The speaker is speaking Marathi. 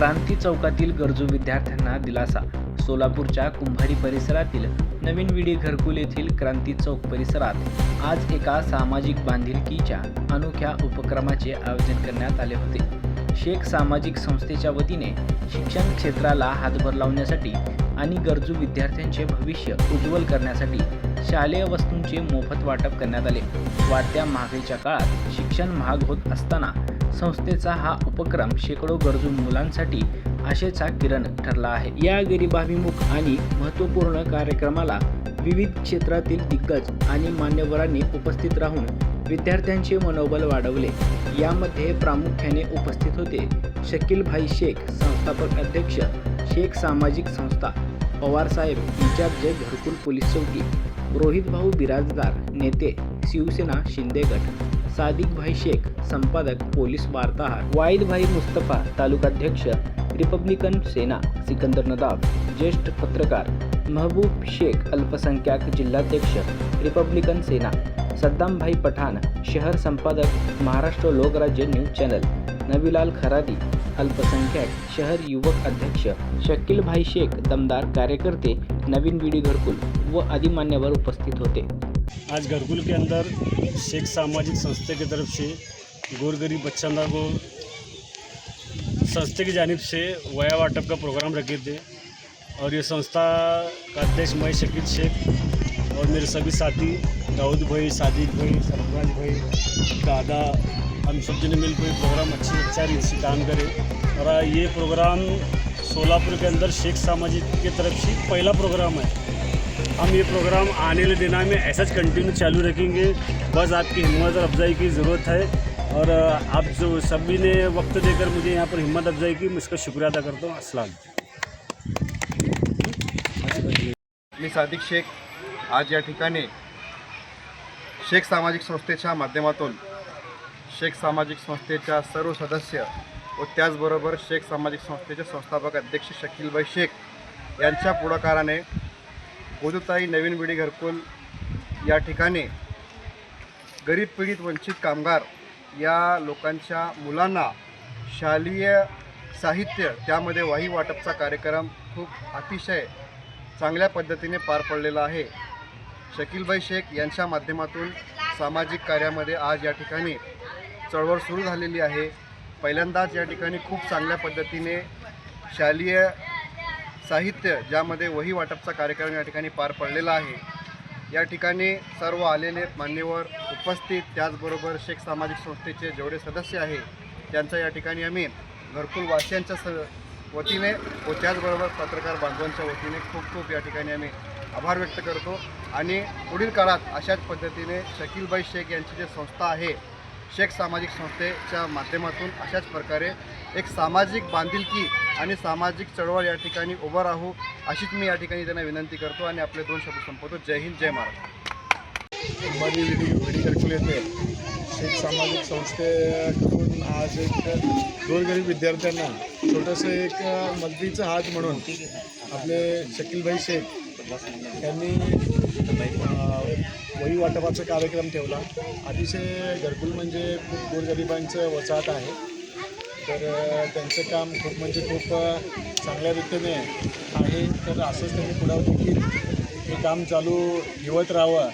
क्रांती चौकातील गरजू विद्यार्थ्यांना दिलासा। सोलापूरच्या कुंभारी परिसरातील नवीन विडी घरकुल येथील क्रांती चौक परिसरात आज एका सामाजिक बांधिलकीच्या अनोख्या उपक्रमाचे आयोजन करण्यात आले होते। शेख सामाजिक संस्थेच्या वतीने शिक्षण क्षेत्राला हातभार लावण्यासाठी आणि गरजू विद्यार्थ्यांचे भविष्य उज्ज्वल करण्यासाठी शालेय वस्तूंचे मोफत वाटप करण्यात आले। वाढत्या महागाईच्या काळात शिक्षण महाग होत असताना संस्थेचा हा उपक्रम शेकडो गरजू मुलांसाठी आशेचा किरण ठरला आहे। या गरिबाभिमुख आणि महत्त्वपूर्ण कार्यक्रमाला विविध क्षेत्रातील दिग्गज आणि मान्यवरांनी उपस्थित राहून विद्यार्थ्यांचे मनोबल वाढवले। यामध्ये प्रामुख्याने उपस्थित होते शकील भाई शेख, संस्थापक अध्यक्ष, शेख सामाजिक संस्था, पवारसाहेब इंचार्ज घरकुल पोलीस चौकी, रोहित भाऊ बिराजदार, नेते शिवसेना शिंदे गट, सादिक भाई शेख, संपादक पोलीस वार्ताहर, वाईद भाई मुस्तफा, तालुकाध्यक्ष रिपब्लिकन सेना, सिकंदर नदाफ, ज्येष्ठ पत्रकार महबूब शेख, अल्पसंख्याक जिल्हाध्यक्ष रिपब्लिकन सेना, सद्दाम भाई पठाण, शहर संपादक महाराष्ट्र लोकराज्य न्यूज चॅनल, नवीलाल खरादी, अल्पसंख्याक शहर युवक अध्यक्ष, शकील भाई शेख, दमदार कार्यकर्ते, नवीन विडी घरकुल व आदि मान्यवर उपस्थित होते। आज घरकुल के अंदर शेख सामाजिक संस्था की तरफ से गोरगरीब बच्चों को संस्था की जानिब से वया वाटप का प्रोग्राम रखे थे और ये संस्था का अध्यक्ष मैं शकील शेख और मेरे सभी साथी दाऊद भाई, सादिक भाई, सरफराज भाई, दादा, हम सब जने मिलकर प्रोग्राम अच्छा रीत से काम करें। और ये प्रोग्राम सोलापुर के अंदर शेख सामाजिक की तरफ से पहला प्रोग्राम है। हम ये प्रोग्राम आने वाले दिनों में ऐसा कंटिन्यू चालू रखेंगे। बस आपकी हिम्मत और अफजाई की ज़रूरत है और आप जो सभी ने वक्त देकर मुझे यहाँ पर हिम्मत अफजाई की, मैं इसका शुक्रिया अदा करता हूँ। अस्सलाम। मी सादिक शेख आज या ठिकाणी शेख सामाजिक संस्थेच्या माध्यमातून शेख सामाजिक संस्थेच्या सर्व सदस्य व त्याचबरोबर शेख सामाजिक संस्थेचे संस्थापक अध्यक्ष शकीलभाई शेख यांच्या पुढाकाराने गोदूताई नवीन विडी घरकुल या ठिकाणी गरीब पीडित वंचित कामगार या लोकांच्या मुलांना शालेय साहित्य त्यामध्ये वही वाटपचा कार्यक्रम खूप अतिशय चांगल्या पद्धतीने पार पडलेला आहे। शकीलभाई शेख यांच्या माध्यमातून सामाजिक कार्यामध्ये आज या ठिकाणी चळवळ सुरू झालेली आहे। पहिल्यांदाच या ठिकाणी खूप चांगल्या पद्धतीने शालेय साहित्य ज्यामध्ये वही वाटपचा कार्यक्रम या ठिकाणी पार पडलेला आहे। या ठिकाणी सर्व आलेले मान्यवर उपस्थित, त्याचबरोबर शेख सामाजिक संस्थेचे जेवढे सदस्य आहे त्यांचा या ठिकाणी आम्ही घरकुल वासियांच्या वतीने व त्याचबरोबर पत्रकार बांधवांच्या वतीने खूप खूप या ठिकाणी आम्ही आभार व्यक्त करतो आणि पुढील काळात अशाच पद्धतीने शकीलभाई शेख यांची जी संस्था आहे शेख सामाजिक संस्थेच्या माध्यमातून अशाच प्रकारे एक सामाजिक बांधिलकी आणि सामाजिक चळवळ या ठिकाणी उभं राहू अशीच मी या ठिकाणी त्यांना विनंती करतो आणि आपले 2 शब्द संपवतो। जय हिंद, जय महाराष्ट्र। कुंभारी विडी घरकुल येथे शेख सामाजिक संस्थेकडून आज एक गोरगरीब विद्यार्थ्यांना छोटंसं एक मदतीचा हात म्हणून आपले शकीलभाई शेख यांनी वही वाटपाचा कार्यक्रम ठेवला। अतिशय घरकुल म्हणजे खूप गोरगरिबांचं वसाहत आहे, तर त्यांचं काम खूप म्हणजे खूप चांगल्या रीतीने आहे। तर असंच त्यांनी पुढे देखील हे काम चालू ठेवत राहावं